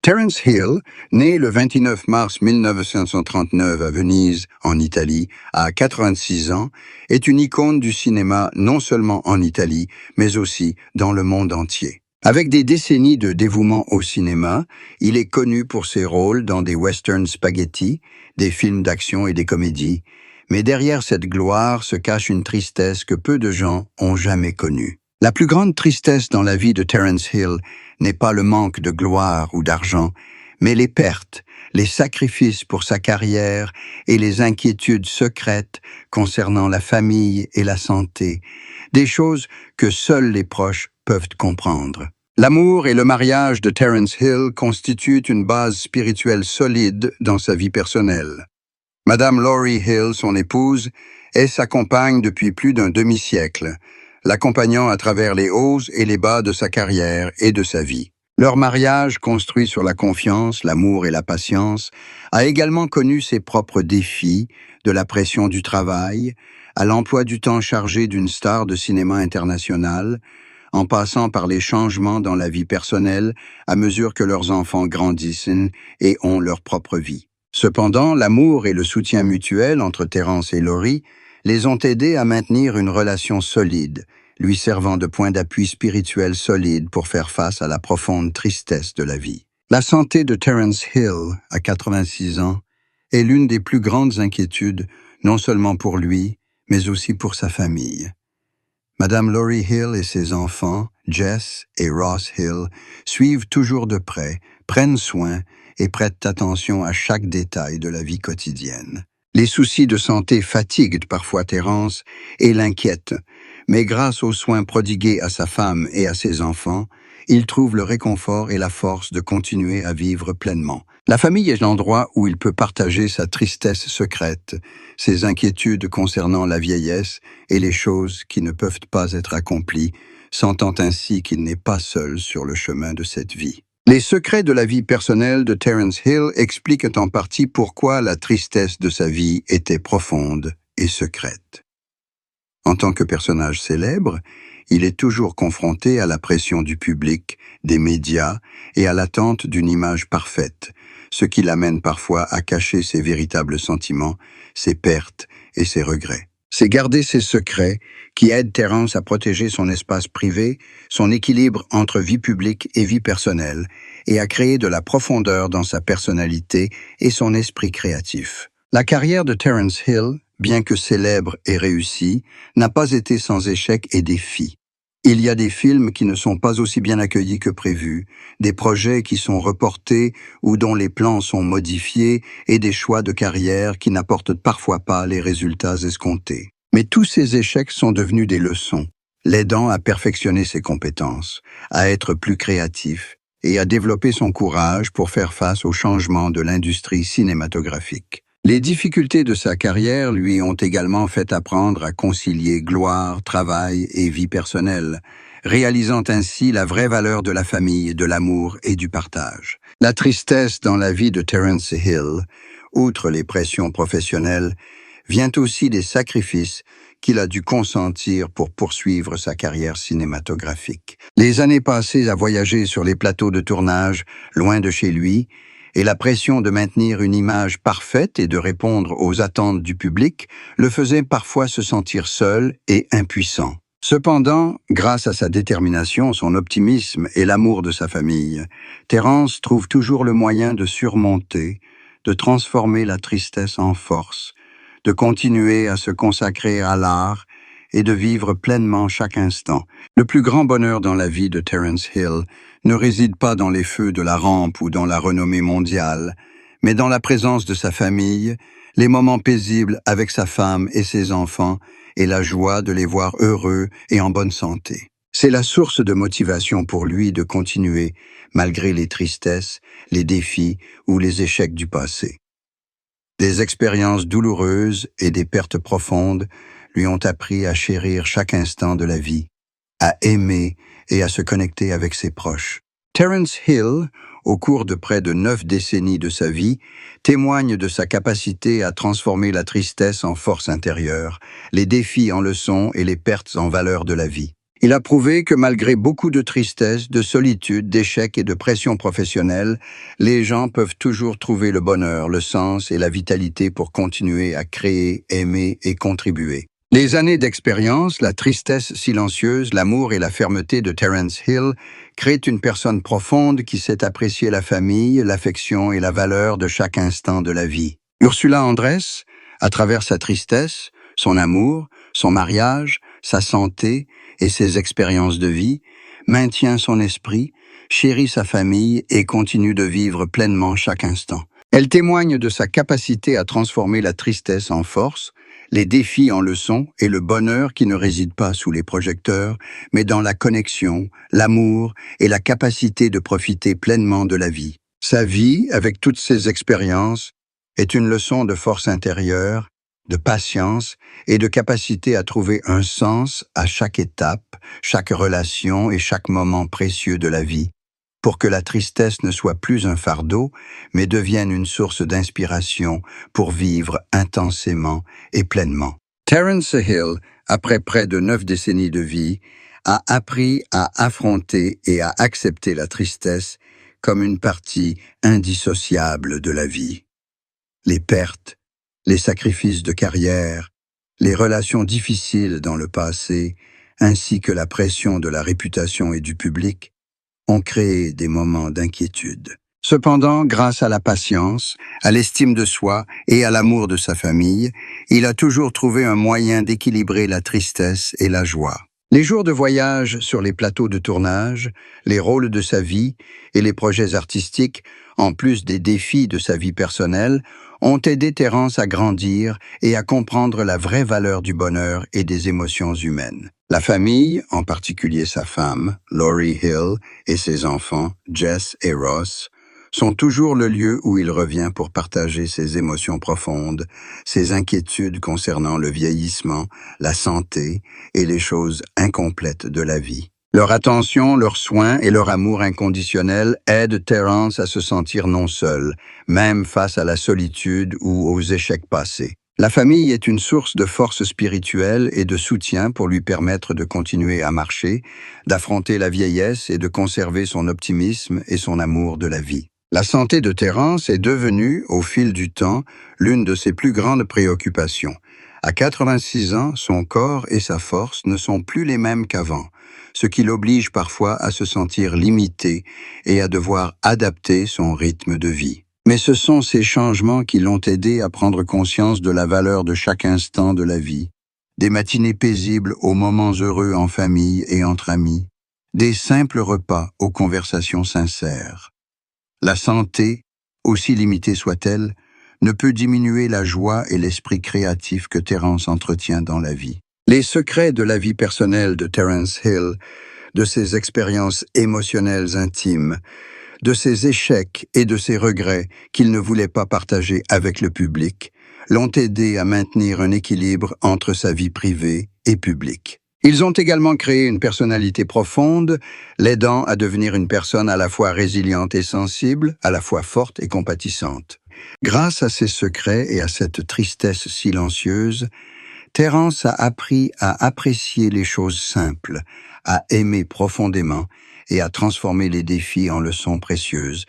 Terence Hill, né le 29 mars 1939 à Venise, en Italie, à 86 ans, est une icône du cinéma non seulement en Italie, mais aussi dans le monde entier. Avec des décennies de dévouement au cinéma, il est connu pour ses rôles dans des westerns spaghetti, des films d'action et des comédies. Mais derrière cette gloire se cache une tristesse que peu de gens ont jamais connue. La plus grande tristesse dans la vie de Terence Hill n'est pas le manque de gloire ou d'argent, mais les pertes, les sacrifices pour sa carrière et les inquiétudes secrètes concernant la famille et la santé, des choses que seuls les proches peuvent comprendre. L'amour et le mariage de Terence Hill constituent une base spirituelle solide dans sa vie personnelle. Madame Laurie Hill, son épouse, est sa compagne depuis plus d'un demi-siècle, l'accompagnant à travers les hauts et les bas de sa carrière et de sa vie. Leur mariage, construit sur la confiance, l'amour et la patience, a également connu ses propres défis, de la pression du travail, à l'emploi du temps chargé d'une star de cinéma international, en passant par les changements dans la vie personnelle à mesure que leurs enfants grandissent et ont leur propre vie. Cependant, l'amour et le soutien mutuel entre Terence et Laurie les ont aidés à maintenir une relation solide, lui servant de point d'appui spirituel solide pour faire face à la profonde tristesse de la vie. La santé de Terence Hill, à 86 ans, est l'une des plus grandes inquiétudes, non seulement pour lui, mais aussi pour sa famille. Madame Laurie Hill et ses enfants, Jess et Ross Hill, suivent toujours de près, prennent soin et prêtent attention à chaque détail de la vie quotidienne. Les soucis de santé fatiguent parfois Terence et l'inquiètent, mais grâce aux soins prodigués à sa femme et à ses enfants, il trouve le réconfort et la force de continuer à vivre pleinement. La famille est l'endroit où il peut partager sa tristesse secrète, ses inquiétudes concernant la vieillesse et les choses qui ne peuvent pas être accomplies, sentant ainsi qu'il n'est pas seul sur le chemin de cette vie. Les secrets de la vie personnelle de Terence Hill expliquent en partie pourquoi la tristesse de sa vie était profonde et secrète. En tant que personnage célèbre, il est toujours confronté à la pression du public, des médias et à l'attente d'une image parfaite, ce qui l'amène parfois à cacher ses véritables sentiments, ses pertes et ses regrets. C'est garder ses secrets qui aide Terence à protéger son espace privé, son équilibre entre vie publique et vie personnelle, et à créer de la profondeur dans sa personnalité et son esprit créatif. La carrière de Terence Hill, bien que célèbre et réussie, n'a pas été sans échecs et défis. Il y a des films qui ne sont pas aussi bien accueillis que prévu, des projets qui sont reportés ou dont les plans sont modifiés et des choix de carrière qui n'apportent parfois pas les résultats escomptés. Mais tous ces échecs sont devenus des leçons, l'aidant à perfectionner ses compétences, à être plus créatif et à développer son courage pour faire face aux changements de l'industrie cinématographique. Les difficultés de sa carrière lui ont également fait apprendre à concilier gloire, travail et vie personnelle, réalisant ainsi la vraie valeur de la famille, de l'amour et du partage. La tristesse dans la vie de Terence Hill, outre les pressions professionnelles, vient aussi des sacrifices qu'il a dû consentir pour poursuivre sa carrière cinématographique. Les années passées à voyager sur les plateaux de tournage, loin de chez lui, et la pression de maintenir une image parfaite et de répondre aux attentes du public le faisait parfois se sentir seul et impuissant. Cependant, grâce à sa détermination, son optimisme et l'amour de sa famille, Terence trouve toujours le moyen de surmonter, de transformer la tristesse en force, de continuer à se consacrer à l'art et de vivre pleinement chaque instant. Le plus grand bonheur dans la vie de Terence Hill ne réside pas dans les feux de la rampe ou dans la renommée mondiale, mais dans la présence de sa famille, les moments paisibles avec sa femme et ses enfants et la joie de les voir heureux et en bonne santé. C'est la source de motivation pour lui de continuer, malgré les tristesses, les défis ou les échecs du passé. Des expériences douloureuses et des pertes profondes lui ont appris à chérir chaque instant de la vie, à aimer et à se connecter avec ses proches. Terence Hill, au cours de près de 9 décennies de sa vie, témoigne de sa capacité à transformer la tristesse en force intérieure, les défis en leçons et les pertes en valeur de la vie. Il a prouvé que malgré beaucoup de tristesse, de solitude, d'échecs et de pression professionnelle, les gens peuvent toujours trouver le bonheur, le sens et la vitalité pour continuer à créer, aimer et contribuer. Les années d'expérience, la tristesse silencieuse, l'amour et la fermeté de Terence Hill créent une personne profonde qui sait apprécier la famille, l'affection et la valeur de chaque instant de la vie. Ursula Andress, à travers sa tristesse, son amour, son mariage, sa santé et ses expériences de vie, maintient son esprit, chérit sa famille et continue de vivre pleinement chaque instant. Elle témoigne de sa capacité à transformer la tristesse en force, les défis en leçons et le bonheur qui ne réside pas sous les projecteurs, mais dans la connexion, l'amour et la capacité de profiter pleinement de la vie. Sa vie, avec toutes ses expériences, est une leçon de force intérieure, de patience et de capacité à trouver un sens à chaque étape, chaque relation et chaque moment précieux de la vie, pour que la tristesse ne soit plus un fardeau, mais devienne une source d'inspiration pour vivre intensément et pleinement. Terence Hill, après près de 9 décennies de vie, a appris à affronter et à accepter la tristesse comme une partie indissociable de la vie. Les pertes, les sacrifices de carrière, les relations difficiles dans le passé, ainsi que la pression de la réputation et du public, ont créé des moments d'inquiétude. Cependant, grâce à la patience, à l'estime de soi et à l'amour de sa famille, il a toujours trouvé un moyen d'équilibrer la tristesse et la joie. Les jours de voyage sur les plateaux de tournage, les rôles de sa vie et les projets artistiques, en plus des défis de sa vie personnelle, ont aidé Terence à grandir et à comprendre la vraie valeur du bonheur et des émotions humaines. La famille, en particulier sa femme, Laurie Hill, et ses enfants, Jess et Ross, sont toujours le lieu où il revient pour partager ses émotions profondes, ses inquiétudes concernant le vieillissement, la santé et les choses incomplètes de la vie. Leur attention, leurs soins et leur amour inconditionnel aident Terence à se sentir non seul, même face à la solitude ou aux échecs passés. La famille est une source de force spirituelle et de soutien pour lui permettre de continuer à marcher, d'affronter la vieillesse et de conserver son optimisme et son amour de la vie. La santé de Terence est devenue, au fil du temps, l'une de ses plus grandes préoccupations. À 86 ans, son corps et sa force ne sont plus les mêmes qu'avant, ce qui l'oblige parfois à se sentir limité et à devoir adapter son rythme de vie. Mais ce sont ces changements qui l'ont aidé à prendre conscience de la valeur de chaque instant de la vie, des matinées paisibles aux moments heureux en famille et entre amis, des simples repas aux conversations sincères. La santé, aussi limitée soit-elle, ne peut diminuer la joie et l'esprit créatif que Terence entretient dans la vie. Les secrets de la vie personnelle de Terence Hill, de ses expériences émotionnelles intimes, de ses échecs et de ses regrets qu'il ne voulait pas partager avec le public, l'ont aidé à maintenir un équilibre entre sa vie privée et publique. Ils ont également créé une personnalité profonde, l'aidant à devenir une personne à la fois résiliente et sensible, à la fois forte et compatissante. Grâce à ces secrets et à cette tristesse silencieuse, Terence a appris à apprécier les choses simples, à aimer profondément et à transformer les défis en leçons précieuses.